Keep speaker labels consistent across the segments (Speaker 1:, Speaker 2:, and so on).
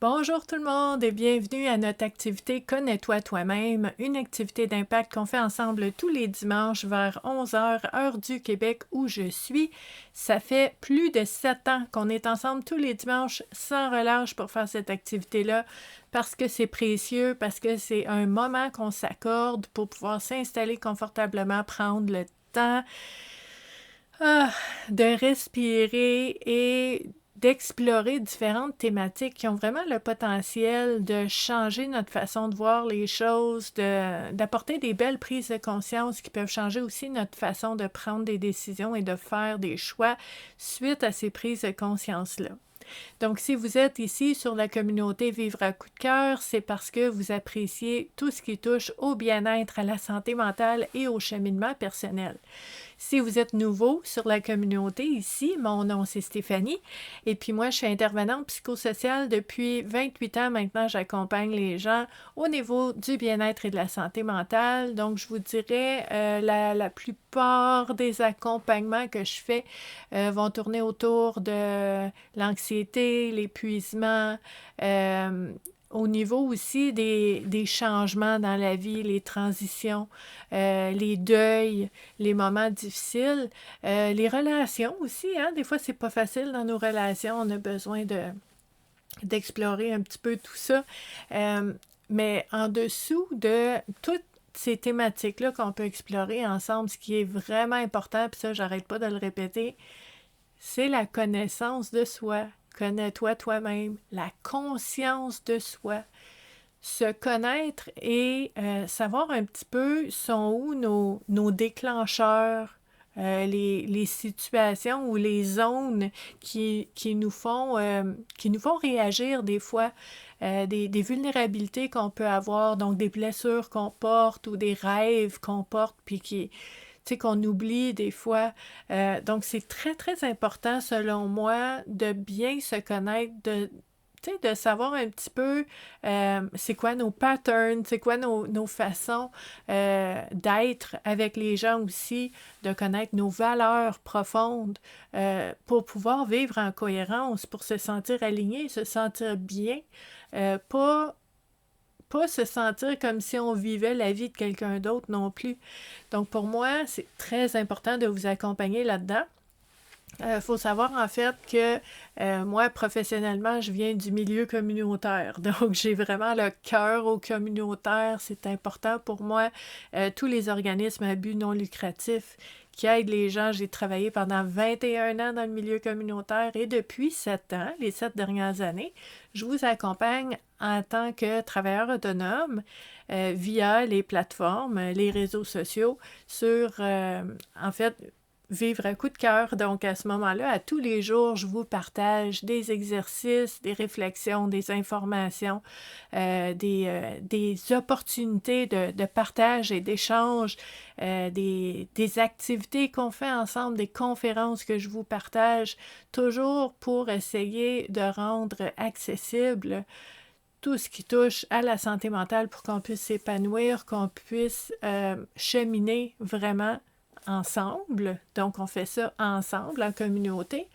Speaker 1: Bonjour tout le monde et bienvenue à notre activité Connais-toi toi-même, une activité d'impact qu'on fait ensemble tous les dimanches vers 11 heures, heure du Québec où je suis. Ça fait plus de 7 ans qu'on est ensemble tous les dimanches sans relâche pour faire cette activité-là parce que c'est précieux, parce que c'est un moment qu'on s'accorde pour pouvoir s'installer confortablement, prendre le temps de respirer et d'explorer différentes thématiques qui ont vraiment le potentiel de changer notre façon de voir les choses, d'apporter des belles prises de conscience qui peuvent changer aussi notre façon de prendre des décisions et de faire des choix suite à ces prises de conscience-là. Donc, si vous êtes ici sur la communauté Vivre à coup de cœur, c'est parce que vous appréciez tout ce qui touche au bien-être, à la santé mentale et au cheminement personnel. Si vous êtes nouveau sur la communauté ici, mon nom c'est Stéphanie et puis moi je suis intervenante psychosociale depuis 28 ans maintenant. J'accompagne les gens au niveau du bien-être et de la santé mentale. Donc je vous dirais la plupart des accompagnements que je fais vont tourner autour de l'anxiété, l'épuisement, au niveau aussi des changements dans la vie, les transitions, les deuils, les moments difficiles, les relations aussi, hein? Des fois, c'est pas facile dans nos relations, on a besoin d'explorer un petit peu tout ça. Mais en dessous de toutes ces thématiques-là qu'on peut explorer ensemble, ce qui est vraiment important, puis ça, j'arrête pas de le répéter, c'est la connaissance de soi. Connais-toi toi-même, la conscience de soi. Se connaître et savoir un petit peu sont où nos déclencheurs, les situations ou les zones qui nous font réagir des fois, des vulnérabilités qu'on peut avoir, donc des blessures qu'on porte ou des rêves qu'on porte, puis qu'on oublie des fois. Donc, c'est très, très important, selon moi, de bien se connaître, de savoir un petit peu c'est quoi nos patterns, c'est quoi nos façons d'être avec les gens aussi, de connaître nos valeurs profondes pour pouvoir vivre en cohérence, pour se sentir aligné, se sentir bien, pas se sentir comme si on vivait la vie de quelqu'un d'autre non plus. Donc pour moi, c'est très important de vous accompagner là-dedans. Faut savoir en fait que moi, professionnellement, je viens du milieu communautaire. Donc, j'ai vraiment le cœur au communautaire. C'est important pour moi. Tous les organismes à but non lucratif qui aident les gens. J'ai travaillé pendant 21 ans dans le milieu communautaire et depuis 7 ans, les 7 dernières années, je vous accompagne en tant que travailleur autonome via les plateformes, les réseaux sociaux sur, en fait, Vivre à coup de cœur. Donc, à ce moment-là, à tous les jours, je vous partage des exercices, des réflexions, des informations, des opportunités de partage et d'échange, des activités qu'on fait ensemble, des conférences que je vous partage, toujours pour essayer de rendre accessible tout ce qui touche à la santé mentale pour qu'on puisse s'épanouir, qu'on puisse cheminer vraiment ensemble. Donc, on fait ça ensemble, en communauté.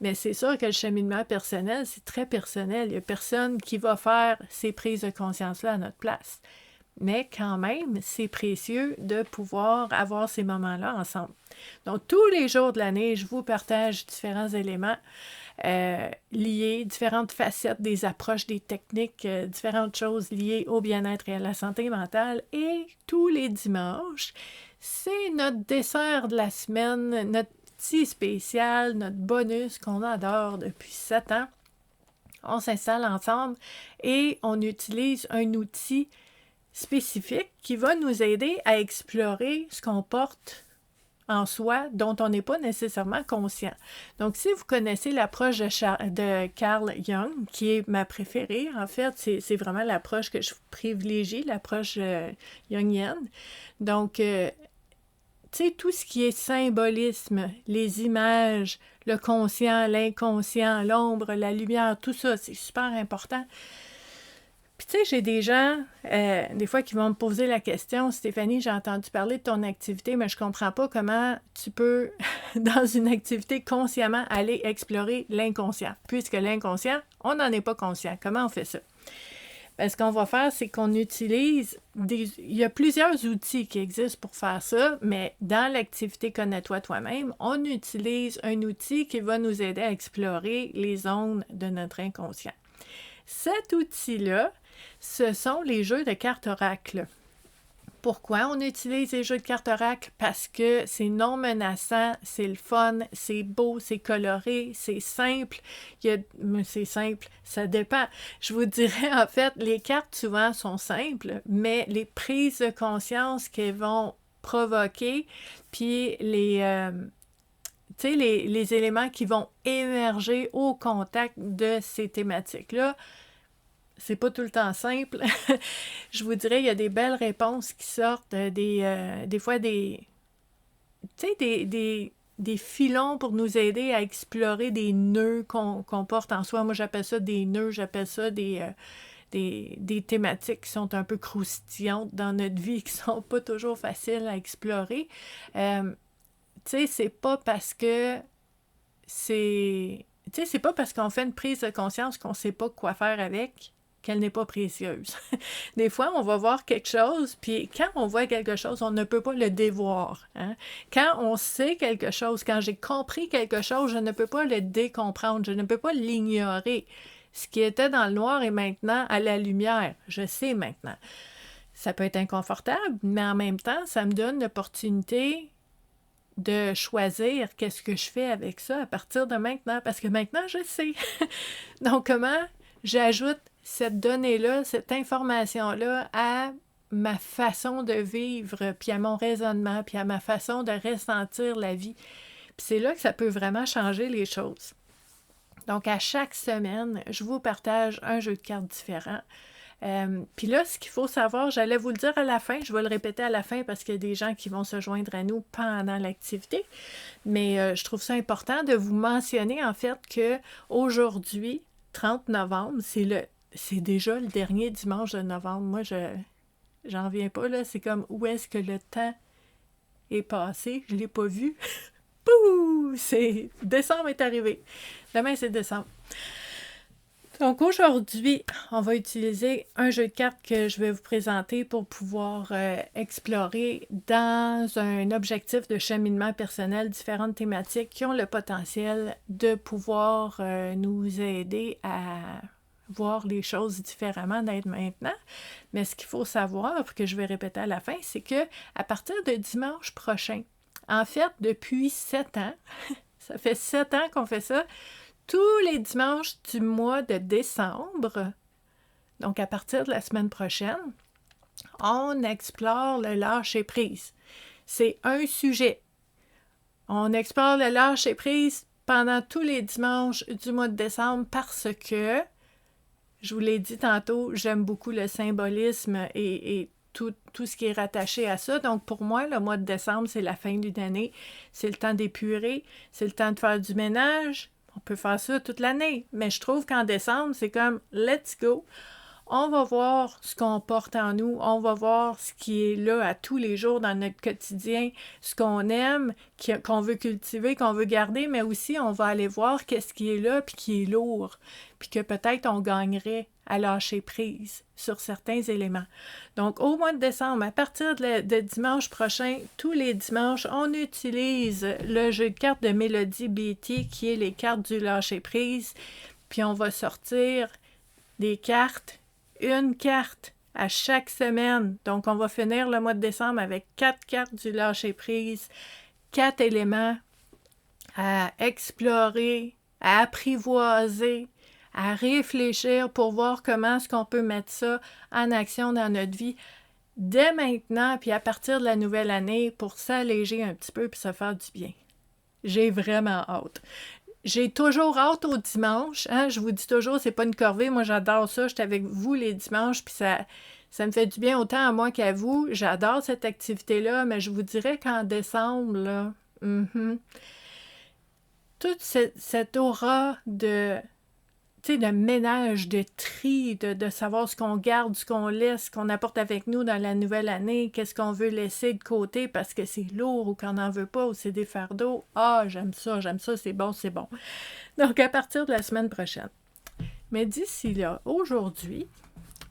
Speaker 1: Mais c'est sûr que le cheminement personnel, c'est très personnel. Il n'y a personne qui va faire ces prises de conscience-là à notre place. Mais quand même, c'est précieux de pouvoir avoir ces moments-là ensemble. Donc, tous les jours de l'année, je vous partage différents éléments liés, différentes facettes des approches, des techniques, différentes choses liées au bien-être et à la santé mentale. Et tous les dimanches, c'est notre dessert de la semaine, notre petit spécial, notre bonus qu'on adore depuis 7 ans. On s'installe ensemble et on utilise un outil spécifique qui va nous aider à explorer ce qu'on porte en soi dont on n'est pas nécessairement conscient. Donc, si vous connaissez l'approche de Carl Jung, qui est ma préférée, en fait, c'est vraiment l'approche que je privilégie, l'approche jungienne. Donc, tu sais, tout ce qui est symbolisme, les images, le conscient, l'inconscient, l'ombre, la lumière, tout ça, c'est super important. Puis tu sais, j'ai des gens, des fois, qui vont me poser la question, Stéphanie, j'ai entendu parler de ton activité, mais je comprends pas comment tu peux, dans une activité, consciemment aller explorer l'inconscient. Puisque l'inconscient, on n'en est pas conscient. Comment on fait ça? Ben, ce qu'on va faire, c'est qu'on utilise il y a plusieurs outils qui existent pour faire ça, mais dans l'activité Connais-toi toi-même, on utilise un outil qui va nous aider à explorer les zones de notre inconscient. Cet outil-là, ce sont les jeux de cartes oracle. Pourquoi on utilise les jeux de cartes oracle? Parce que c'est non menaçant, c'est le fun, c'est beau, c'est coloré, c'est simple. C'est simple, ça dépend. Je vous dirais, en fait, les cartes souvent sont simples, mais les prises de conscience qu'elles vont provoquer, puis les éléments qui vont émerger au contact de ces thématiques-là, c'est pas tout le temps simple. Je vous dirais, il y a des belles réponses qui sortent, des fois des filons pour nous aider à explorer des nœuds qu'on porte en soi. Moi, j'appelle ça des nœuds, j'appelle ça des thématiques qui sont un peu croustillantes dans notre vie, qui sont pas toujours faciles à explorer. C'est pas parce que c'est pas parce qu'on fait une prise de conscience qu'on sait pas quoi faire avec qu'elle n'est pas précieuse. Des fois, on va voir quelque chose, puis quand on voit quelque chose, on ne peut pas le dévoir. Hein? Quand on sait quelque chose, quand j'ai compris quelque chose, je ne peux pas le décomprendre, je ne peux pas l'ignorer. Ce qui était dans le noir est maintenant à la lumière. Je sais maintenant. Ça peut être inconfortable, mais en même temps, ça me donne l'opportunité de choisir qu'est-ce que je fais avec ça à partir de maintenant, parce que maintenant, je sais. Donc, comment j'ajoute cette donnée-là, cette information-là à ma façon de vivre, puis à mon raisonnement, puis à ma façon de ressentir la vie. Puis c'est là que ça peut vraiment changer les choses. Donc, à chaque semaine, je vous partage un jeu de cartes différent. Puis là, ce qu'il faut savoir, j'allais vous le dire à la fin, je vais le répéter à la fin parce qu'il y a des gens qui vont se joindre à nous pendant l'activité, mais je trouve ça important de vous mentionner en fait que aujourd'hui, 30 novembre, c'est déjà le dernier dimanche de novembre. Moi, j'en reviens pas, là. C'est comme où est-ce que le temps est passé. Je l'ai pas vu. Pouh! Décembre est arrivé. Demain, c'est décembre. Donc aujourd'hui, on va utiliser un jeu de cartes que je vais vous présenter pour pouvoir explorer dans un objectif de cheminement personnel différentes thématiques qui ont le potentiel de pouvoir nous aider à voir les choses différemment d'être maintenant. Mais ce qu'il faut savoir, que je vais répéter à la fin, c'est que à partir de dimanche prochain, en fait, depuis 7 ans, ça fait 7 ans qu'on fait ça, tous les dimanches du mois de décembre, donc à partir de la semaine prochaine, on explore le lâcher-prise. C'est un sujet. On explore le lâcher-prise pendant tous les dimanches du mois de décembre parce que, je vous l'ai dit tantôt, j'aime beaucoup le symbolisme et tout ce qui est rattaché à ça. Donc, pour moi, le mois de décembre, c'est la fin d'une année. C'est le temps d'épurer, c'est le temps de faire du ménage. On peut faire ça toute l'année, mais je trouve qu'en décembre, c'est comme « let's go ». On va voir ce qu'on porte en nous, on va voir ce qui est là à tous les jours dans notre quotidien, ce qu'on aime, qu'on veut cultiver, qu'on veut garder, mais aussi on va aller voir qu'est-ce qui est là puis qui est lourd, puis que peut-être on gagnerait à lâcher prise sur certains éléments. Donc, au mois de décembre, à partir de dimanche prochain, tous les dimanches, on utilise le jeu de cartes de Mélodie BT, qui est les cartes du lâcher prise, puis on va sortir des cartes, une carte à chaque semaine. Donc, on va finir le mois de décembre avec 4 cartes du lâcher-prise, 4 éléments à explorer, à apprivoiser, à réfléchir pour voir comment est-ce qu'on peut mettre ça en action dans notre vie dès maintenant, puis à partir de la nouvelle année pour s'alléger un petit peu puis se faire du bien. J'ai vraiment hâte. J'ai toujours hâte au dimanche. Hein? Je vous dis toujours, c'est pas une corvée. Moi, j'adore ça. J'étais avec vous les dimanches, puis ça me fait du bien autant à moi qu'à vous. J'adore cette activité-là, mais je vous dirais qu'en décembre, là, toute cette aura de... de ménage, de tri, de savoir ce qu'on garde, ce qu'on laisse, ce qu'on apporte avec nous dans la nouvelle année, qu'est-ce qu'on veut laisser de côté parce que c'est lourd ou qu'on n'en veut pas ou c'est des fardeaux. Ah, j'aime ça, c'est bon, c'est bon. Donc, à partir de la semaine prochaine. Mais d'ici là, aujourd'hui,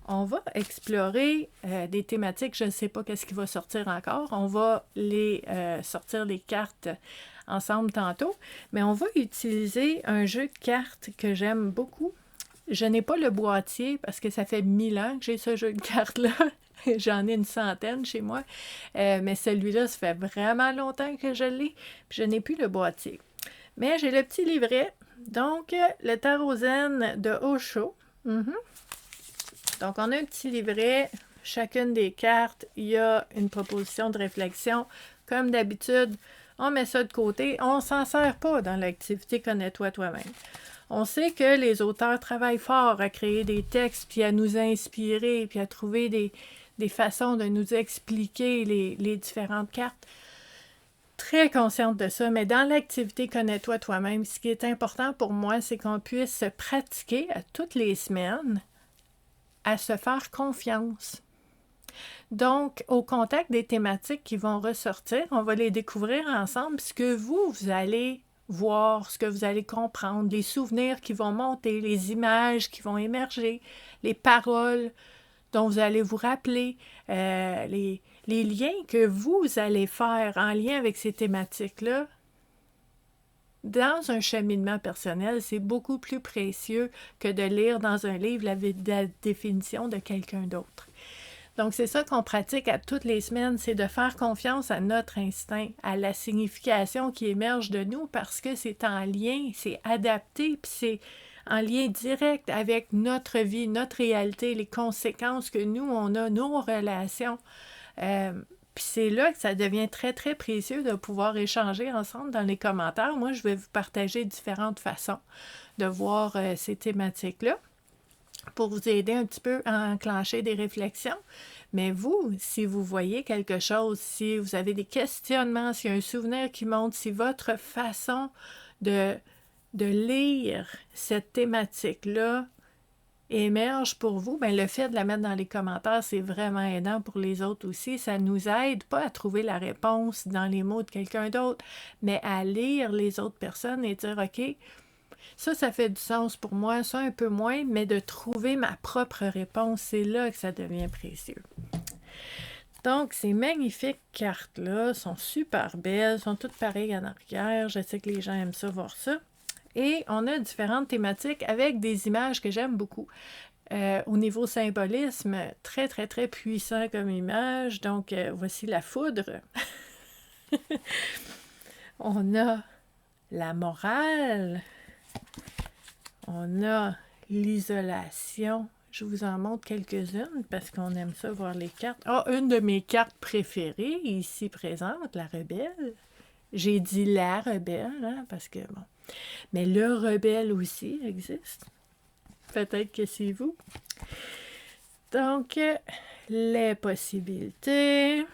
Speaker 1: on va explorer des thématiques. Je ne sais pas qu'est-ce qui va sortir encore. On va sortir les cartes ensemble tantôt. Mais on va utiliser un jeu de cartes que j'aime beaucoup. Je n'ai pas le boîtier parce que ça fait 1000 ans que j'ai ce jeu de cartes-là. J'en ai une centaine chez moi. Mais celui-là, ça fait vraiment longtemps que je l'ai. Puis je n'ai plus le boîtier. Mais j'ai le petit livret. Donc, le tarot zen de Osho. Donc, on a un petit livret. Chacune des cartes, il y a une proposition de réflexion. Comme d'habitude, on met ça de côté. On ne s'en sert pas dans l'activité Connais-toi toi-même. On sait que les auteurs travaillent fort à créer des textes, puis à nous inspirer, puis à trouver des façons de nous expliquer les différentes cartes. Très consciente de ça, mais dans l'activité Connais-toi toi-même, ce qui est important pour moi, c'est qu'on puisse se pratiquer à toutes les semaines à se faire confiance. Donc, au contact des thématiques qui vont ressortir, on va les découvrir ensemble, ce que vous allez voir, ce que vous allez comprendre, les souvenirs qui vont monter, les images qui vont émerger, les paroles dont vous allez vous rappeler, les liens que vous allez faire en lien avec ces thématiques-là. Dans un cheminement personnel, c'est beaucoup plus précieux que de lire dans un livre la définition de quelqu'un d'autre. Donc, c'est ça qu'on pratique à toutes les semaines, c'est de faire confiance à notre instinct, à la signification qui émerge de nous parce que c'est en lien, c'est adapté, puis c'est en lien direct avec notre vie, notre réalité, les conséquences que nous, on a, nos relations. Puis c'est là que ça devient très, très précieux de pouvoir échanger ensemble dans les commentaires. Moi, je vais vous partager différentes façons de voir ces thématiques-là pour vous aider un petit peu à enclencher des réflexions. Mais vous, si vous voyez quelque chose, si vous avez des questionnements, s'il y a un souvenir qui monte, si votre façon de lire cette thématique-là émerge pour vous, bien, le fait de la mettre dans les commentaires, c'est vraiment aidant pour les autres aussi. Ça nous aide pas à trouver la réponse dans les mots de quelqu'un d'autre, mais à lire les autres personnes et dire « OK, ça fait du sens pour moi, ça un peu moins, mais de trouver ma propre réponse, c'est là que ça devient précieux. » Donc, ces magnifiques cartes-là sont super belles, sont toutes pareilles en arrière. Je sais que les gens aiment ça, voir ça. Et on a différentes thématiques avec des images que j'aime beaucoup. Au niveau symbolisme, très, très, très puissant comme image. Donc, voici la foudre. On a la morale. On a l'isolation. Je vous en montre quelques-unes parce qu'on aime ça voir les cartes. Ah, une de mes cartes préférées ici présente, la rebelle. J'ai dit la rebelle, hein, parce que bon. Mais le rebelle aussi existe. Peut-être que c'est vous. Donc, les possibilités.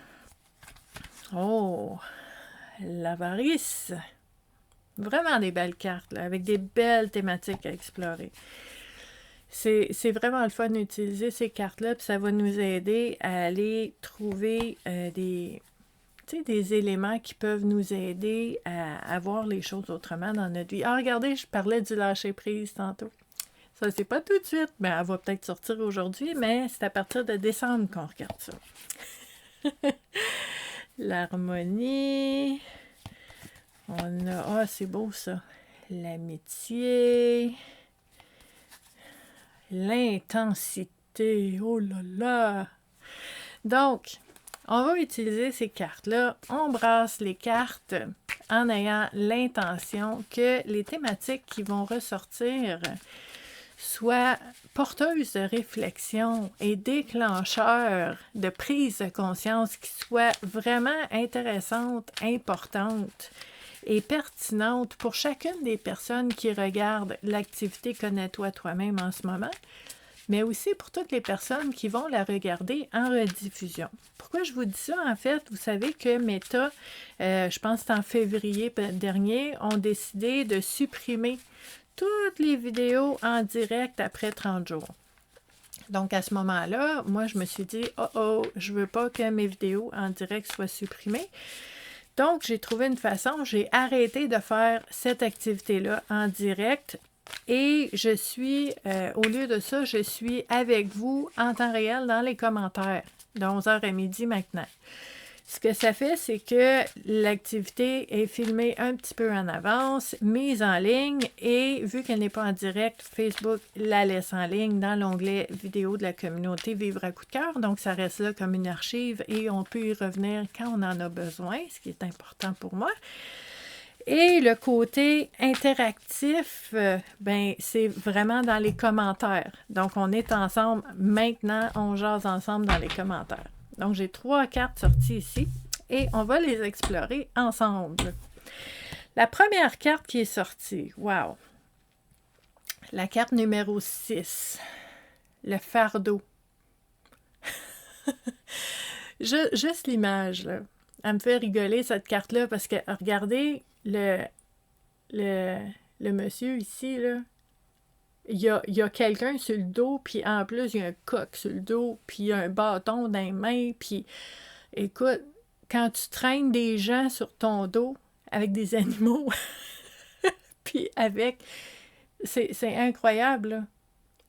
Speaker 1: Oh, l'avarice. Vraiment des belles cartes, là, avec des belles thématiques à explorer. C'est vraiment le fun d'utiliser ces cartes-là, puis ça va nous aider à aller trouver des éléments qui peuvent nous aider à voir les choses autrement dans notre vie. Ah, regardez, je parlais du lâcher-prise tantôt. Ça, c'est pas tout de suite, mais elle va peut-être sortir aujourd'hui, mais c'est à partir de décembre qu'on regarde ça. L'harmonie. On a... Ah, c'est beau ça. L'amitié. L'intensité. Oh là là! Donc, on va utiliser ces cartes-là. On brasse les cartes en ayant l'intention que les thématiques qui vont ressortir soient porteuses de réflexion et déclencheurs de prise de conscience qui soient vraiment intéressantes, importantes et pertinentes pour chacune des personnes qui regardent l'activité Connais-toi toi-même en ce moment, mais aussi pour toutes les personnes qui vont la regarder en rediffusion. Pourquoi je vous dis ça? En fait, vous savez que Meta, je pense que c'est en février dernier, ont décidé de supprimer toutes les vidéos en direct après 30 jours. Donc, à ce moment-là, moi, je me suis dit, je veux pas que mes vidéos en direct soient supprimées. Donc, j'ai trouvé une façon, j'ai arrêté de faire cette activité-là en direct et je suis, au lieu de ça, je suis avec vous en temps réel dans les commentaires de 11h à midi maintenant. Ce que ça fait, c'est que l'activité est filmée un petit peu en avance, mise en ligne, et vu qu'elle n'est pas en direct, Facebook la laisse en ligne dans l'onglet vidéo de la communauté Vivre à coup de cœur. Donc, ça reste là comme une archive et on peut y revenir quand on en a besoin, ce qui est important pour moi. Et le côté interactif, c'est vraiment dans les commentaires. Donc, on est ensemble maintenant, on jase ensemble dans les commentaires. Donc, j'ai 3 cartes sorties ici et on va les explorer ensemble. La première carte qui est sortie, wow! La carte numéro 6, le fardeau. Juste l'image, là. Elle me fait rigoler, cette carte-là, parce que, regardez, le monsieur ici, là, il y a quelqu'un sur le dos, puis en plus, il y a un coq sur le dos, puis il y a un bâton dans les mains, puis écoute, quand tu traînes des gens sur ton dos avec des animaux, puis avec... C'est incroyable, là.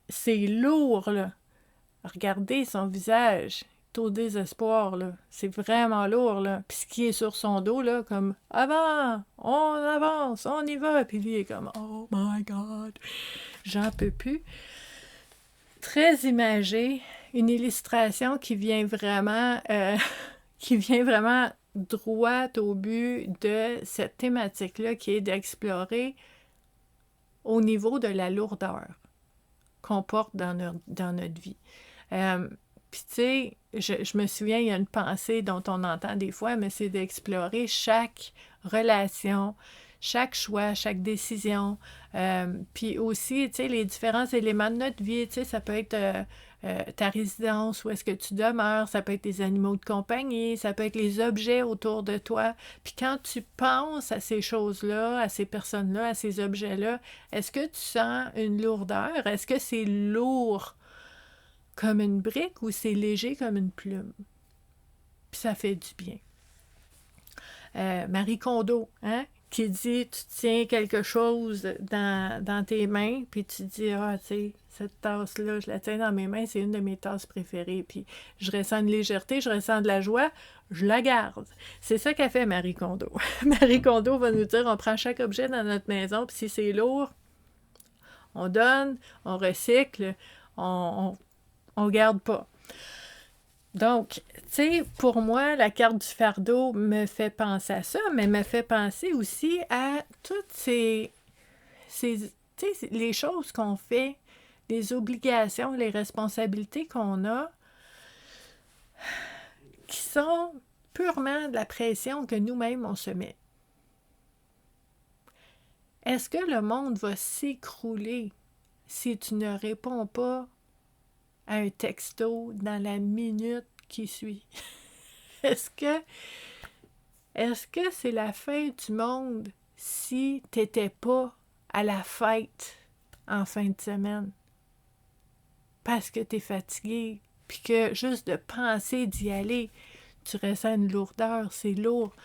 Speaker 1: C'est lourd, là. Regardez son visage. Au désespoir, là. C'est vraiment lourd, là. Puis ce qui est sur son dos, là, comme « Avant! On avance! On y va! » Puis lui est comme « Oh my God! J'en peux plus! » Très imagé. Une illustration qui vient vraiment... droit au but de cette thématique-là, qui est d'explorer au niveau de la lourdeur qu'on porte dans notre vie. Puis tu sais, je me souviens, il y a une pensée dont on entend des fois, mais c'est d'explorer chaque relation, chaque choix, chaque décision. Puis aussi, tu sais, les différents éléments de notre vie, tu sais, ça peut être ta résidence, où est-ce que tu demeures, ça peut être les animaux de compagnie, ça peut être les objets autour de toi. Puis quand tu penses à ces choses-là, à ces personnes-là, à ces objets-là, est-ce que tu sens une lourdeur? Est-ce que c'est lourd comme une brique ou c'est léger comme une plume? Puis ça fait du bien. Marie Kondo, hein, qui dit, tu tiens quelque chose dans tes mains, puis tu dis, tu sais, cette tasse-là, je la tiens dans mes mains, c'est une de mes tasses préférées, puis je ressens une légèreté, je ressens de la joie, je la garde. C'est ça qu'a fait Marie Kondo. Marie Kondo va nous dire, on prend chaque objet dans notre maison, puis si c'est lourd, on donne, on recycle, on garde pas. Donc, tu sais, pour moi, la carte du fardeau me fait penser à ça, mais me fait penser aussi à toutes tu sais, les choses qu'on fait, les obligations, les responsabilités qu'on a, qui sont purement de la pression que nous-mêmes, on se met. Est-ce que le monde va s'écrouler si tu ne réponds pas à un texto dans la minute qui suit? Est-ce que c'est la fin du monde si tu n'étais pas à la fête en fin de semaine? Parce que tu es fatigué, puis que juste de penser d'y aller, tu ressens une lourdeur, c'est lourd.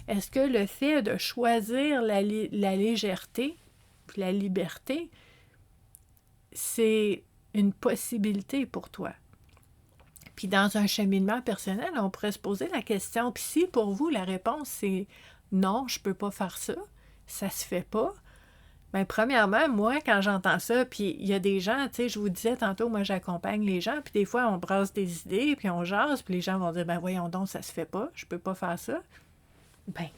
Speaker 1: Est-ce que le fait de choisir la légèreté, puis la liberté, c'est une possibilité pour toi? Puis dans un cheminement personnel, on pourrait se poser la question, puis si pour vous la réponse c'est non, je peux pas faire ça, ça se fait pas, bien premièrement, moi quand j'entends ça, puis il y a des gens, tu sais, je vous disais tantôt, moi j'accompagne les gens, puis des fois on brasse des idées, puis on jase, puis les gens vont dire, ben voyons donc, ça se fait pas, je peux pas faire ça. Ben,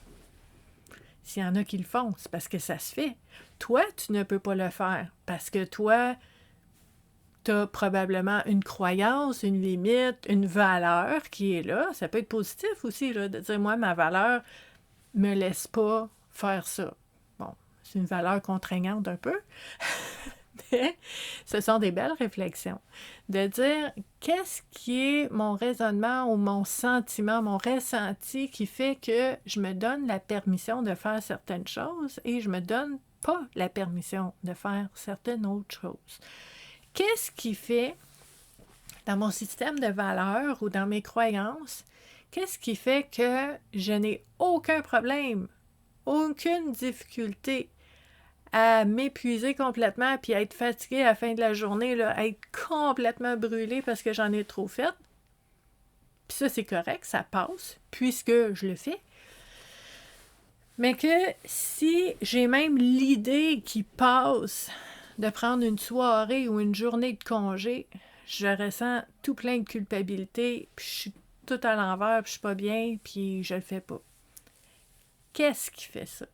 Speaker 1: s'il y en a qui le font, c'est parce que ça se fait. Toi, tu ne peux pas le faire, parce que toi, tu as probablement une croyance, une limite, une valeur qui est là. Ça peut être positif aussi, là, de dire, moi, ma valeur me laisse pas faire ça. Bon, c'est une valeur contraignante un peu, mais ce sont des belles réflexions. De dire, qu'est-ce qui est mon raisonnement ou mon sentiment, mon ressenti qui fait que je me donne la permission de faire certaines choses et je me donne pas la permission de faire certaines autres choses. Qu'est-ce qui fait, dans mon système de valeurs ou dans mes croyances, qu'est-ce qui fait que je n'ai aucun problème, aucune difficulté à m'épuiser complètement puis à être fatiguée à la fin de la journée, là, à être complètement brûlée parce que j'en ai trop fait? Puis ça, c'est correct, ça passe, puisque je le fais. Mais que si j'ai même l'idée qui passe de prendre une soirée ou une journée de congé, je ressens tout plein de culpabilité, puis je suis tout à l'envers, puis je suis pas bien, puis je le fais pas. Qu'est-ce qui fait ça?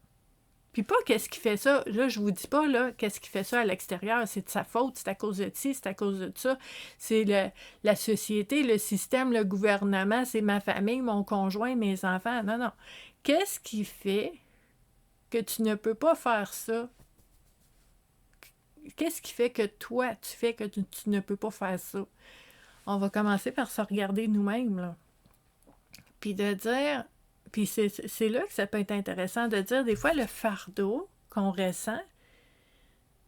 Speaker 1: Puis pas qu'est-ce qui fait ça, là, je vous dis pas, là, qu'est-ce qui fait ça à l'extérieur, c'est de sa faute, c'est à cause de ci, c'est à cause de ça, c'est la société, le système, le gouvernement, c'est ma famille, mon conjoint, mes enfants. Non, non. Qu'est-ce qui fait que tu ne peux pas faire ça? Qu'est-ce qui fait que toi, tu fais que tu ne peux pas faire ça? On va commencer par se regarder nous-mêmes, là. Puis de dire... Puis c'est là que ça peut être intéressant de dire, des fois, le fardeau qu'on ressent,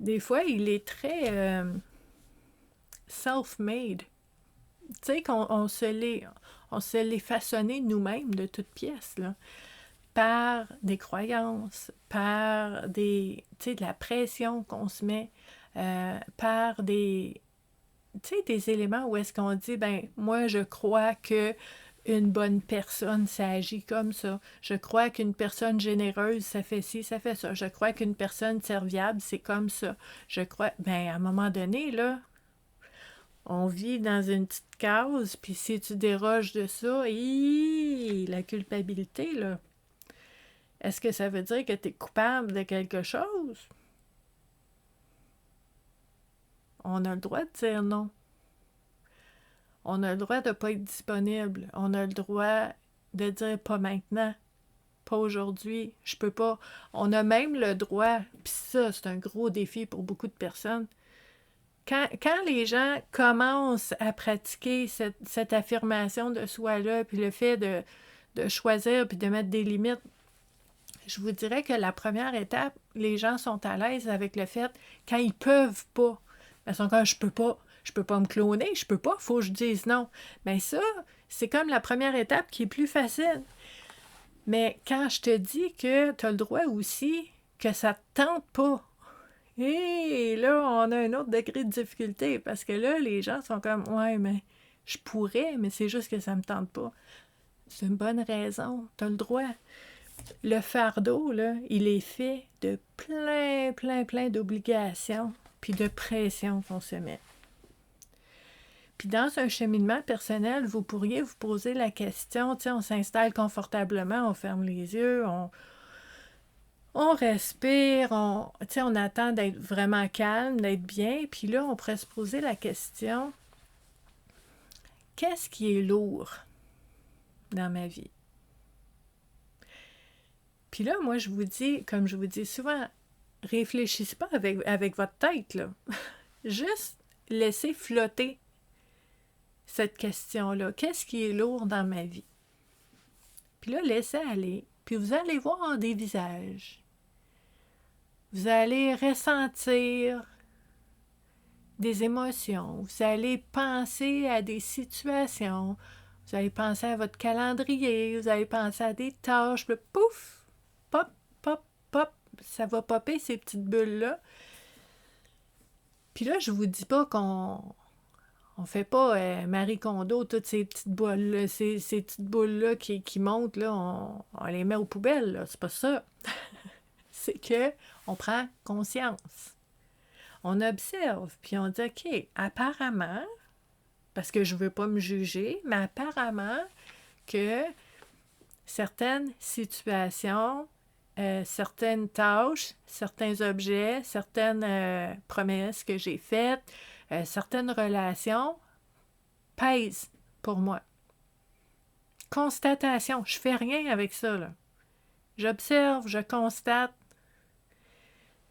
Speaker 1: des fois, il est très self-made. Tu sais, qu'on se l'est façonné nous-mêmes de toutes pièces, là, par des croyances, par des, tu sais, de la pression qu'on se met, par des, tu sais, des éléments où est-ce qu'on dit, ben moi, je crois que une bonne personne, ça agit comme ça. Je crois qu'une personne généreuse, ça fait ci, ça fait ça. Je crois qu'une personne serviable, c'est comme ça. Je crois... Ben, à un moment donné, là, on vit dans une petite case, puis si tu déroges de ça, la culpabilité, là, est-ce que ça veut dire que tu es coupable de quelque chose? On a le droit de dire non. On a le droit de ne pas être disponible. On a le droit de dire pas maintenant, pas aujourd'hui, je peux pas. On a même le droit, puis ça, c'est un gros défi pour beaucoup de personnes. Quand les gens commencent à pratiquer cette affirmation de soi-là, puis le fait de choisir, puis de mettre des limites, je vous dirais que la première étape, les gens sont à l'aise avec le fait quand ils peuvent pas. Ils sont comme, je peux pas me cloner, je peux pas, faut que je dise non. Mais ça, c'est comme la première étape qui est plus facile. Mais quand je te dis que tu as le droit aussi, que ça te tente pas, et là, on a un autre degré de difficulté, parce que là, les gens sont comme, ouais, mais je pourrais, mais c'est juste que ça me tente pas. C'est une bonne raison, tu as le droit. Le fardeau, là, il est fait de plein d'obligations puis de pression qu'on se met. Puis dans un cheminement personnel, vous pourriez vous poser la question, tu sais, on s'installe confortablement, on ferme les yeux, on respire, on attend d'être vraiment calme, d'être bien, puis là, on pourrait se poser la question, qu'est-ce qui est lourd dans ma vie? Puis là, moi, je vous dis, comme je vous dis souvent, réfléchissez pas avec votre tête, là. Juste laissez flotter cette question-là. Qu'est-ce qui est lourd dans ma vie? Puis là, laissez aller. Puis vous allez voir des visages. Vous allez ressentir des émotions. Vous allez penser à des situations. Vous allez penser à votre calendrier. Vous allez penser à des tâches. Puis pouf! Pop, pop, pop. Ça va popper ces petites bulles-là. Puis là, je vous dis pas qu'on fait pas Marie Kondo, toutes ces petites boules-là, ces petites boules-là qui montent, là, on les met aux poubelles, là. C'est pas ça. C'est que on prend conscience. On observe, puis on dit, OK, apparemment, parce que je veux pas me juger, mais apparemment que certaines situations, certaines tâches, certains objets, certaines promesses que j'ai faites, certaines relations pèsent pour moi. Constatation, je fais rien avec ça, là. J'observe, je constate,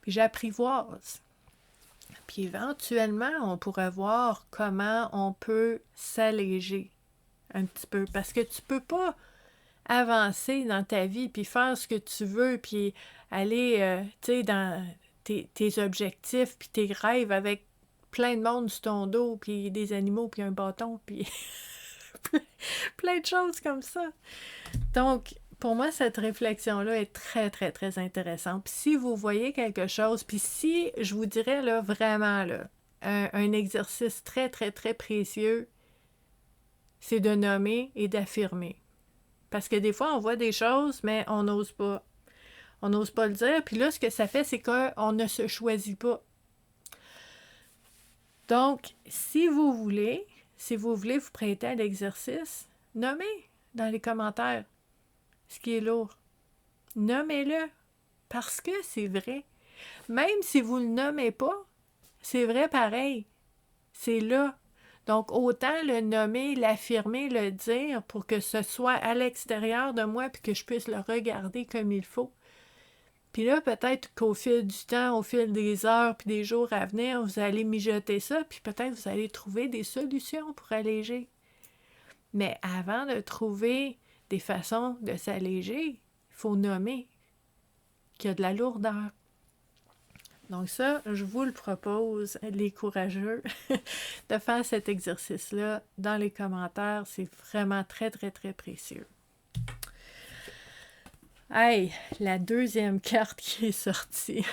Speaker 1: puis j'apprivoise. Puis éventuellement, on pourrait voir comment on peut s'alléger un petit peu. Parce que tu peux pas avancer dans ta vie, puis faire ce que tu veux, puis aller, tu sais, dans tes objectifs, puis tes rêves avec plein de monde sur ton dos, puis des animaux, puis un bâton, puis plein de choses comme ça. Donc, pour moi, cette réflexion-là est très, très, très intéressante. Puis si vous voyez quelque chose, puis si, je vous dirais, là, vraiment, là, un exercice très, très, très précieux, c'est de nommer et d'affirmer. Parce que des fois, on voit des choses, mais on n'ose pas. On n'ose pas le dire. Puis là, ce que ça fait, c'est qu'on ne se choisit pas. Donc, si vous voulez vous prêter à l'exercice, nommez dans les commentaires ce qui est lourd. Nommez-le, parce que c'est vrai. Même si vous ne le nommez pas, c'est vrai pareil. C'est là. Donc, autant le nommer, l'affirmer, le dire pour que ce soit à l'extérieur de moi puis que je puisse le regarder comme il faut. Puis là, peut-être qu'au fil du temps, au fil des heures puis des jours à venir, vous allez mijoter ça puis peut-être vous allez trouver des solutions pour alléger. Mais avant de trouver des façons de s'alléger, il faut nommer qu'il y a de la lourdeur. Donc ça, je vous le propose, les courageux, de faire cet exercice-là dans les commentaires. C'est vraiment très, très, très précieux. Hey, la deuxième carte qui est sortie.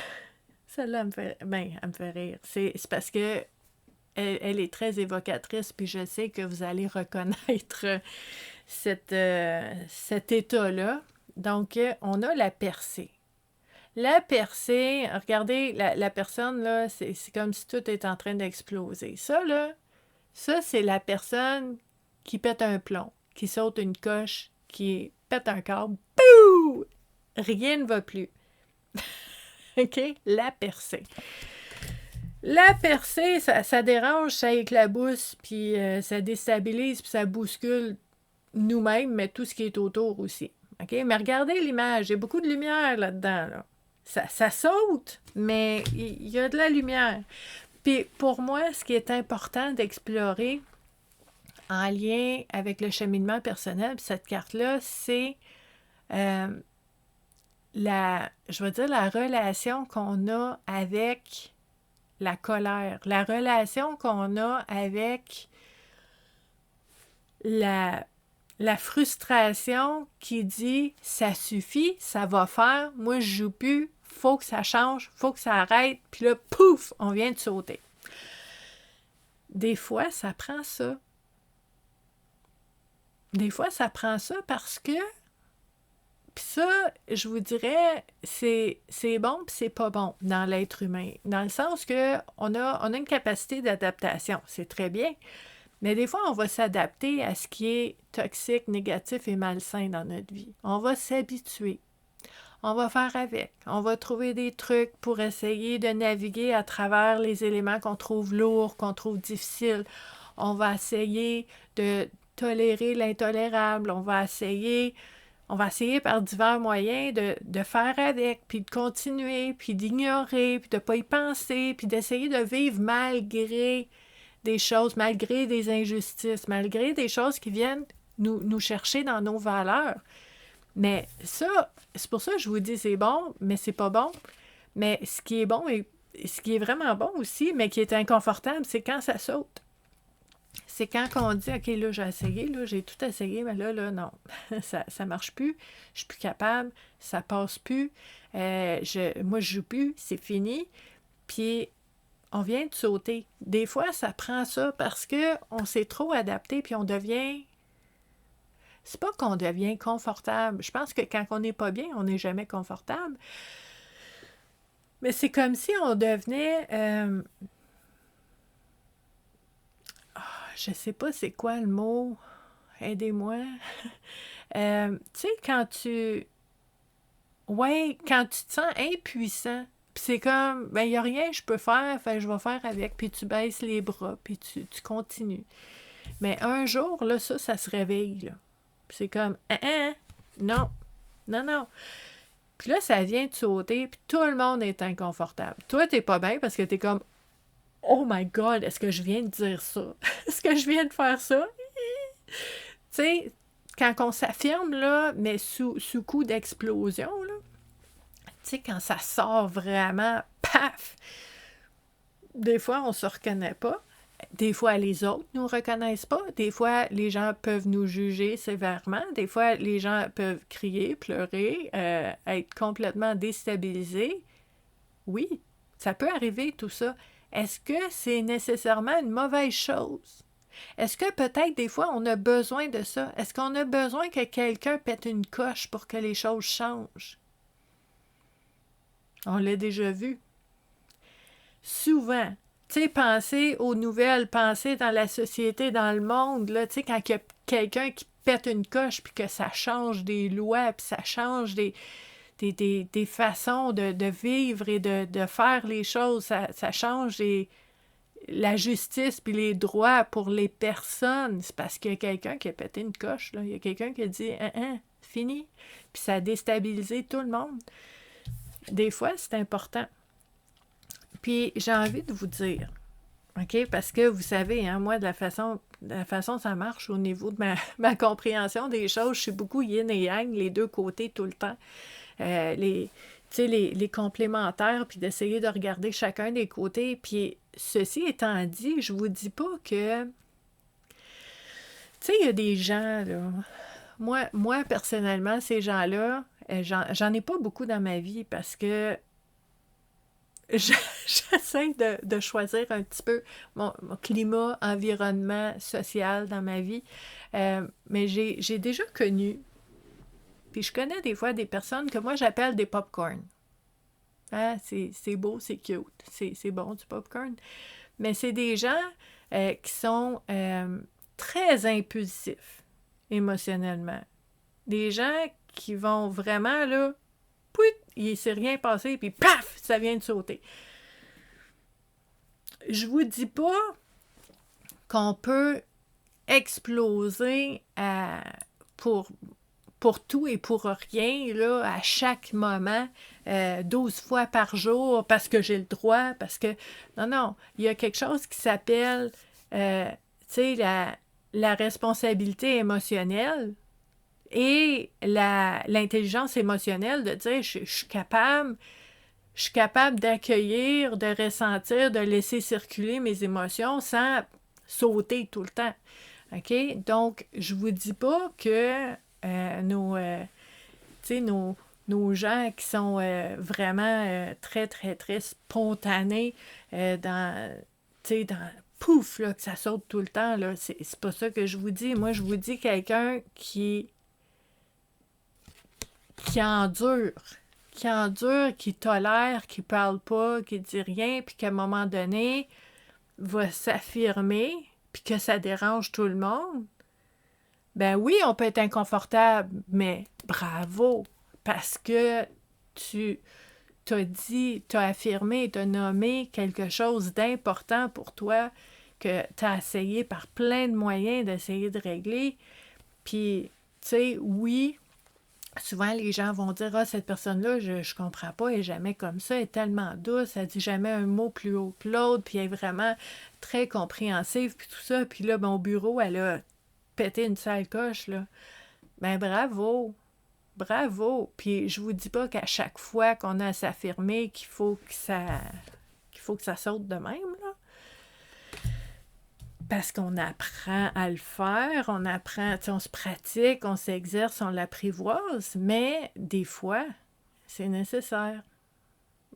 Speaker 1: Celle-là, elle me fait rire. C'est parce que elle est très évocatrice, puis je sais que vous allez reconnaître cet état-là. Donc, on a la percée. La percée, regardez, la personne, là, c'est comme si tout est en train d'exploser. Ça, là, ça, c'est la personne qui pète un plomb, qui saute une coche, qui pète un câble. Bouh! Rien ne va plus. OK? La percée. La percée, ça dérange, ça éclabousse, puis ça déstabilise, puis ça bouscule nous-mêmes, mais tout ce qui est autour aussi. OK? Mais regardez l'image, il y a beaucoup de lumière là-dedans, là. Ça saute, mais il y a de la lumière. Puis pour moi, ce qui est important d'explorer en lien avec le cheminement personnel, cette carte-là, c'est je vais dire la relation qu'on a avec la colère, la relation qu'on a avec la frustration qui dit « ça suffit, ça va faire, moi je joue plus, faut que ça change, faut que ça arrête », puis là, pouf, on vient de sauter. Des fois, ça prend ça. Des fois, ça prend ça parce que, puis ça, je vous dirais, c'est bon puis c'est pas bon dans l'être humain, dans le sens que on a une capacité d'adaptation, c'est très bien. Mais des fois, on va s'adapter à ce qui est toxique, négatif et malsain dans notre vie. On va s'habituer. On va faire avec. On va trouver des trucs pour essayer de naviguer à travers les éléments qu'on trouve lourds, qu'on trouve difficiles. On va essayer de tolérer l'intolérable. On va essayer par divers moyens de faire avec, puis de continuer, puis d'ignorer, puis de ne pas y penser, puis d'essayer de vivre malgré des choses, malgré des injustices, malgré des choses qui viennent nous chercher dans nos valeurs. Mais ça, c'est pour ça que je vous dis c'est bon, mais c'est pas bon. Mais ce qui est bon et ce qui est vraiment bon aussi, mais qui est inconfortable, c'est quand ça saute. C'est quand on dit « OK, là, j'ai essayé, là, j'ai tout essayé, mais là, non, ça marche plus, je suis plus capable, ça passe plus, moi, je joue plus, c'est fini. » Puis, on vient de sauter. Des fois, ça prend ça parce qu'on s'est trop adapté, puis on devient... C'est pas qu'on devient confortable. Je pense que quand on n'est pas bien, on n'est jamais confortable. Mais c'est comme si on devenait... je sais pas c'est quoi le mot. Aidez-moi. Tu sais, quand tu te sens impuissant, puis c'est comme, ben, il n'y a rien que je peux faire, fait je vais faire avec, puis tu baisses les bras, puis tu continues. Mais un jour, là, ça se réveille, là. Puis c'est comme, non. Puis là, ça vient de sauter, puis tout le monde est inconfortable. Toi, t'es pas bien parce que t'es comme, oh my God, est-ce que je viens de dire ça? Est-ce que je viens de faire ça? Tu sais, quand on s'affirme, là, mais sous coup d'explosion, là, tu sais, quand ça sort vraiment, paf! Des fois, on ne se reconnaît pas. Des fois, les autres ne nous reconnaissent pas. Des fois, les gens peuvent nous juger sévèrement. Des fois, les gens peuvent crier, pleurer, être complètement déstabilisés. Oui, ça peut arriver, tout ça. Est-ce que c'est nécessairement une mauvaise chose? Est-ce que peut-être des fois, on a besoin de ça? Est-ce qu'on a besoin que quelqu'un pète une coche pour que les choses changent? On l'a déjà vu. Souvent, tu sais, penser aux nouvelles, penser dans la société, dans le monde, là, tu sais, quand il y a quelqu'un qui pète une coche, puis que ça change des lois, puis ça change des façons de vivre et de faire les choses, ça change la justice puis les droits pour les personnes. C'est parce qu'il y a quelqu'un qui a pété une coche, là. Il y a quelqu'un qui a dit « fini », puis ça a déstabilisé tout le monde. Des fois, c'est important. Puis j'ai envie de vous dire, OK, parce que vous savez, hein, moi, de la façon ça marche au niveau de ma compréhension des choses, je suis beaucoup yin et yang, les deux côtés tout le temps. Les complémentaires, puis d'essayer de regarder chacun des côtés. Puis ceci étant dit, je vous dis pas que... Tu sais, il y a des gens, là... Moi, personnellement, ces gens-là, j'en ai pas beaucoup dans ma vie parce que j'essaie de choisir un petit peu mon climat, environnement, social dans ma vie. Mais j'ai déjà connu, puis je connais des fois des personnes que moi j'appelle des popcorn. Hein? C'est beau, c'est cute, c'est bon du popcorn. Mais c'est des gens qui sont très impulsifs émotionnellement. Des gens qui vont vraiment, là, pouit, il ne s'est rien passé, puis paf, ça vient de sauter. Je vous dis pas qu'on peut exploser pour tout et pour rien, là, à chaque moment, 12 fois par jour, parce que j'ai le droit, parce que... Non, il y a quelque chose qui s'appelle, tu sais, la responsabilité émotionnelle et l'intelligence émotionnelle de dire, je suis capable d'accueillir, de ressentir, de laisser circuler mes émotions sans sauter tout le temps. OK? Donc, je vous dis pas que nos gens qui sont vraiment très, très, très spontanés dans pouf, là, que ça saute tout le temps, là, c'est pas ça que je vous dis. Moi, je vous dis quelqu'un qui endure, qui tolère, qui parle pas, qui dit rien, puis qu'à un moment donné, va s'affirmer, puis que ça dérange tout le monde. Ben oui, on peut être inconfortable, mais bravo, parce que tu t'as affirmé, t'as nommé quelque chose d'important pour toi, que t'as essayé par plein de moyens d'essayer de régler. Puis, tu sais, oui, souvent les gens vont dire « Ah, cette personne-là, je comprends pas, elle est jamais comme ça, elle est tellement douce, elle dit jamais un mot plus haut que l'autre, puis elle est vraiment très compréhensive, puis tout ça. » Puis là, au bureau, elle a pété une sale coche, là. Ben bravo! Bravo! Puis je vous dis pas qu'à chaque fois qu'on a à s'affirmer qu'il faut que ça saute de même, là. Parce qu'on apprend à le faire, on apprend, on se pratique, on s'exerce, on l'apprivoise, mais des fois, c'est nécessaire.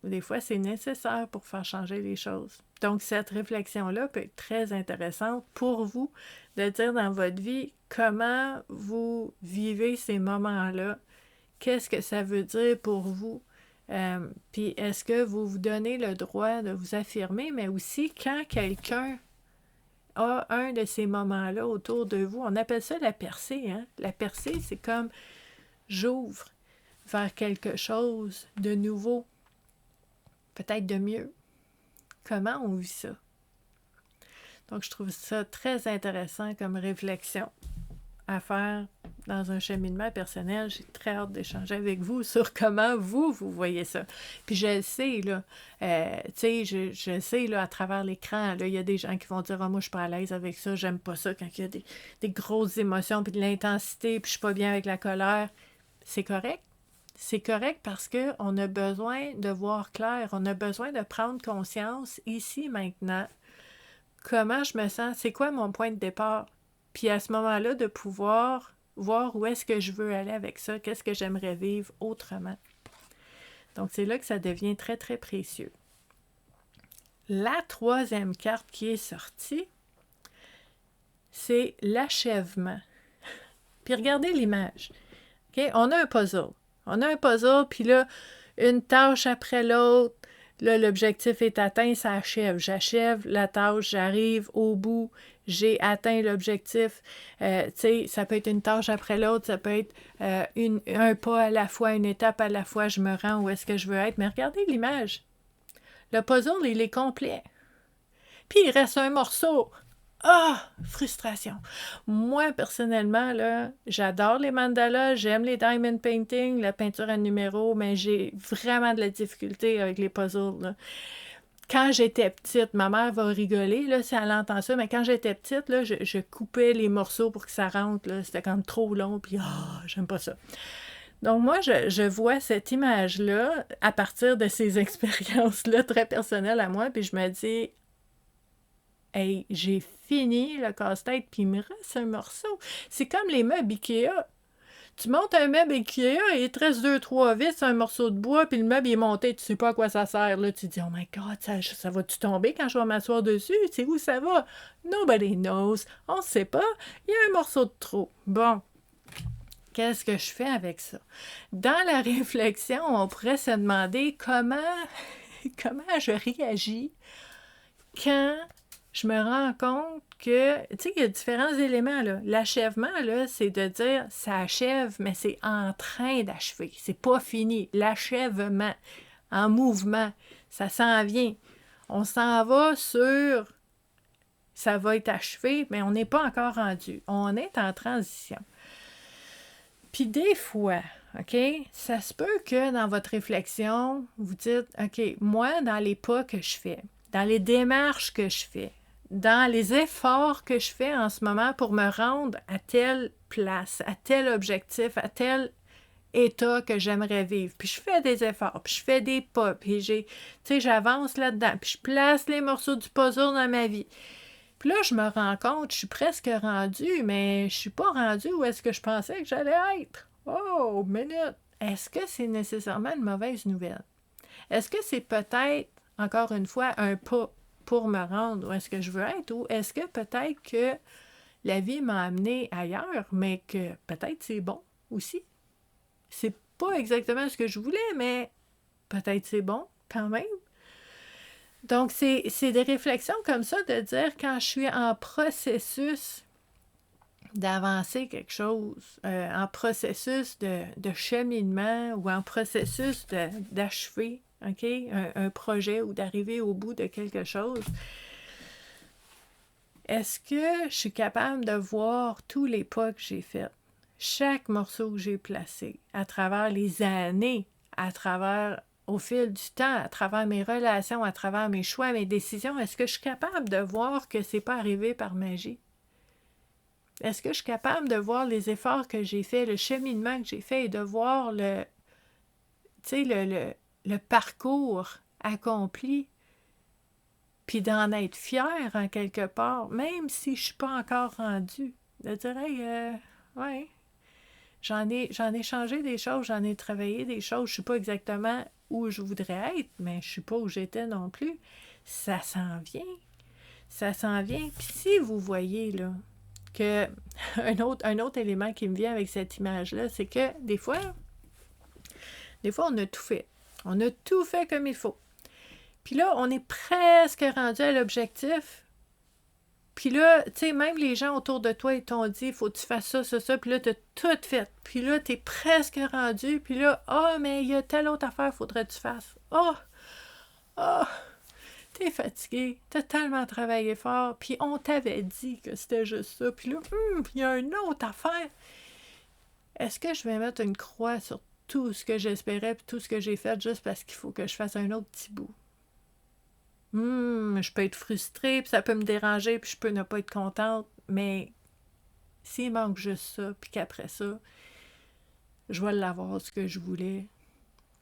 Speaker 1: Des fois, c'est nécessaire pour faire changer les choses. Donc, cette réflexion-là peut être très intéressante pour vous de dire dans votre vie comment vous vivez ces moments-là. Qu'est-ce que ça veut dire pour vous? Puis, est-ce que vous vous donnez le droit de vous affirmer, mais aussi quand quelqu'un a un de ces moments-là autour de vous, on appelle ça la percée, hein? La percée, c'est comme j'ouvre vers quelque chose de nouveau, peut-être de mieux. Comment on vit ça? Donc, je trouve ça très intéressant comme réflexion à faire dans un cheminement personnel. J'ai très hâte d'échanger avec vous sur comment vous voyez ça. Puis je le sais, là, tu sais, je le sais, là, à travers l'écran, là, il y a des gens qui vont dire « Ah, moi, je suis pas à l'aise avec ça, j'aime pas ça quand il y a des grosses émotions, puis de l'intensité, puis je suis pas bien avec la colère. » C'est correct. C'est correct parce qu'on a besoin de voir clair, on a besoin de prendre conscience ici, maintenant, comment je me sens, c'est quoi mon point de départ. Puis à ce moment-là, de pouvoir voir où est-ce que je veux aller avec ça, qu'est-ce que j'aimerais vivre autrement. Donc c'est là que ça devient très, très précieux. La troisième carte qui est sortie, c'est l'achèvement. Puis regardez l'image. Okay? On a un puzzle. Puis là, une tâche après l'autre, là, l'objectif est atteint, ça achève. J'achève la tâche, j'arrive au bout, j'ai atteint l'objectif. Tu sais, ça peut être une tâche après l'autre, ça peut être un pas à la fois, une étape à la fois, je me rends où est-ce que je veux être. Mais regardez l'image. Le puzzle, il est complet. Puis il reste un morceau. Ah! Frustration. Moi, personnellement, là, j'adore les mandalas, j'aime les diamond painting, la peinture à numéros, mais j'ai vraiment de la difficulté avec les puzzles, là. Quand j'étais petite, ma mère va rigoler, là, si elle entend ça, mais quand j'étais petite, là, je coupais les morceaux pour que ça rentre, là. C'était comme trop long, puis j'aime pas ça. Donc moi, je vois cette image-là à partir de ces expériences-là très personnelles à moi, puis je me dis, hey, j'ai fini le casse-tête, puis il me reste un morceau. C'est comme les meubles Ikea. Tu montes un meuble Ikea, et il te reste 2-3 vis, un morceau de bois, puis le meuble il est monté, tu sais pas à quoi ça sert. Là, tu te dis, oh my God, ça va-tu tomber quand je vais m'asseoir dessus? Tu sais où ça va? Nobody knows. On sait pas. Il y a un morceau de trop. Bon. Qu'est-ce que je fais avec ça? Dans la réflexion, on pourrait se demander comment je réagis quand je me rends compte que, tu sais, il y a différents éléments, là. L'achèvement, là, c'est de dire, ça achève, mais c'est en train d'achever. C'est pas fini. L'achèvement, en mouvement, ça s'en vient. On s'en va sur, ça va être achevé, mais on n'est pas encore rendu. On est en transition. Puis des fois, OK, ça se peut que dans votre réflexion, vous dites, OK, moi, dans les pas que je fais, dans les démarches que je fais, dans les efforts que je fais en ce moment pour me rendre à telle place, à tel objectif, à tel état que j'aimerais vivre. Puis je fais des efforts, puis je fais des pas, puis j'avance là-dedans, puis je place les morceaux du puzzle dans ma vie. Puis là, je me rends compte, je suis presque rendue, mais je suis pas rendue où est-ce que je pensais que j'allais être. Oh, minute! Est-ce que c'est nécessairement une mauvaise nouvelle? Est-ce que c'est peut-être, encore une fois, un pas pour me rendre où est-ce que je veux être, ou est-ce que peut-être que la vie m'a amené ailleurs, mais que peut-être c'est bon aussi? C'est pas exactement ce que je voulais, mais peut-être c'est bon quand même. Donc, c'est des réflexions comme ça de dire quand je suis en processus d'avancer quelque chose, en processus de cheminement ou en processus d'achever, OK, un projet ou d'arriver au bout de quelque chose, est-ce que je suis capable de voir tous les pas que j'ai faits, chaque morceau que j'ai placé, à travers les années, à travers au fil du temps, à travers mes relations, à travers mes choix, mes décisions, est-ce que je suis capable de voir que c'est pas arrivé par magie? Est-ce que je suis capable de voir les efforts que j'ai faits, le cheminement que j'ai fait et de voir le parcours accompli, puis d'en être fière en quelque part, même si je suis pas encore rendue. De dire, hey, ouais, j'en ai changé des choses, j'en ai travaillé des choses, je suis pas exactement où je voudrais être, mais je suis pas où j'étais non plus. Ça s'en vient. Ça s'en vient. Puis si vous voyez, là, que un autre élément qui me vient avec cette image-là, c'est que des fois, on a tout fait. On a tout fait comme il faut. Puis là, on est presque rendu à l'objectif. Puis là, tu sais, même les gens autour de toi, ils t'ont dit, faut que tu fasses ça, ça, ça. Puis là, t'as tout fait. Puis là, t'es presque rendu. Puis là, mais il y a telle autre affaire, faudrait que tu fasses. T'es fatigué. T'as tellement travaillé fort. Puis on t'avait dit que c'était juste ça. Puis là, il y a une autre affaire. Est-ce que je vais mettre une croix sur tout ce que j'espérais et tout ce que j'ai fait juste parce qu'il faut que je fasse un autre petit bout? Je peux être frustrée, puis ça peut me déranger, puis je peux ne pas être contente, mais s'il manque juste ça, puis qu'après ça, je vais l'avoir ce que je voulais,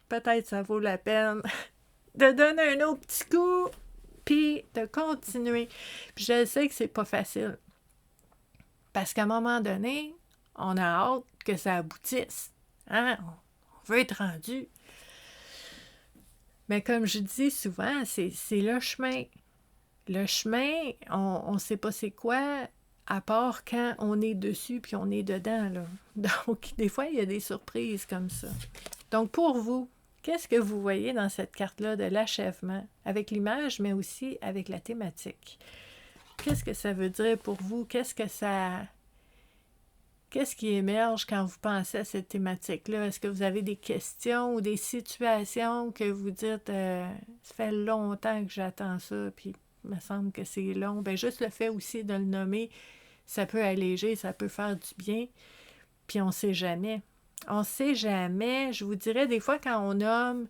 Speaker 1: peut-être ça vaut la peine de donner un autre petit coup, puis de continuer. Puis je sais que c'est pas facile, parce qu'à un moment donné, on a hâte que ça aboutisse. Hein? On veut être rendu. Mais comme je dis souvent, c'est le chemin. Le chemin, on ne sait pas c'est quoi, à part quand on est dessus puis on est dedans, là. Donc, des fois, il y a des surprises comme ça. Donc, pour vous, qu'est-ce que vous voyez dans cette carte-là de l'achèvement, avec l'image, mais aussi avec la thématique? Qu'est-ce que ça veut dire pour vous? Qu'est-ce qui émerge quand vous pensez à cette thématique-là? Est-ce que vous avez des questions ou des situations que vous dites ça fait longtemps que j'attends ça, puis il me semble que c'est long. Bien, juste le fait aussi de le nommer, ça peut alléger, ça peut faire du bien, puis on ne sait jamais. On ne sait jamais, je vous dirais, des fois quand on nomme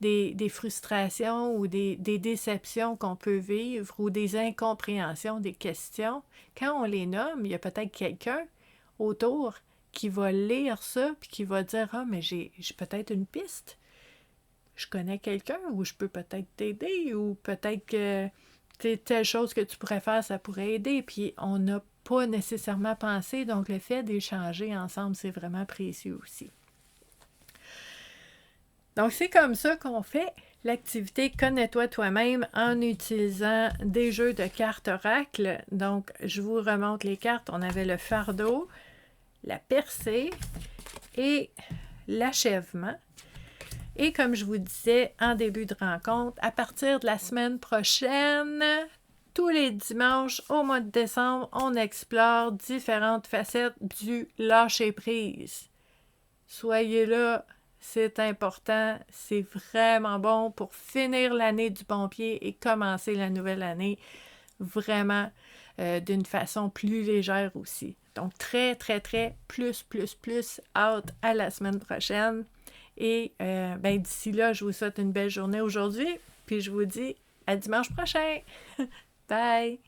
Speaker 1: des frustrations ou des déceptions qu'on peut vivre ou des incompréhensions, des questions, quand on les nomme, il y a peut-être quelqu'un autour qui va lire ça puis qui va dire « Ah, mais j'ai peut-être une piste. Je connais quelqu'un ou je peux peut-être t'aider ou peut-être que telle chose que tu pourrais faire, ça pourrait aider. » Puis on n'a pas nécessairement pensé, donc le fait d'échanger ensemble, c'est vraiment précieux aussi. Donc c'est comme ça qu'on fait l'activité Connais-toi toi-même en utilisant des jeux de cartes oracle. Donc je vous remonte les cartes. On avait le fardeau, la percée et l'achèvement. Et comme je vous disais en début de rencontre, à partir de la semaine prochaine, tous les dimanches au mois de décembre, on explore différentes facettes du lâcher-prise. Soyez là, c'est important, c'est vraiment bon pour finir l'année du bon pied et commencer la nouvelle année vraiment d'une façon plus légère aussi. Donc, très, très, très, plus, hâte à la semaine prochaine. Et d'ici là, je vous souhaite une belle journée aujourd'hui. Puis je vous dis à dimanche prochain. Bye!